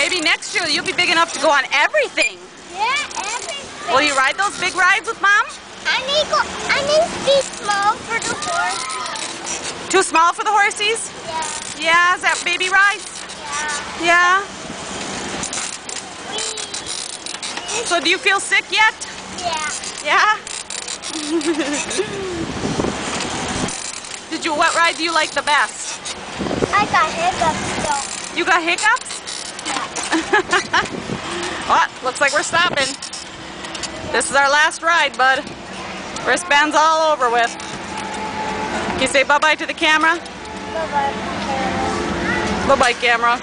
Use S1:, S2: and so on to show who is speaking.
S1: maybe next year you'll be big enough to go on everything.
S2: Yeah, everything.
S1: Will you ride those big rides with Mom?
S2: I need to be small for the horses.
S1: Too small for the horsies?
S2: Yeah.
S1: Yeah, is that baby rides?
S2: Yeah.
S1: Yeah. So do you feel sick yet?
S2: Yeah.
S1: Yeah? What ride do you like the best?
S2: I got hiccups though.
S1: You got hiccups? Well, looks like we're stopping. This is our last ride, bud. Wristband's all over with. Can you say bye-bye to the camera?
S2: Bye-bye, camera.
S1: Bye-bye, camera.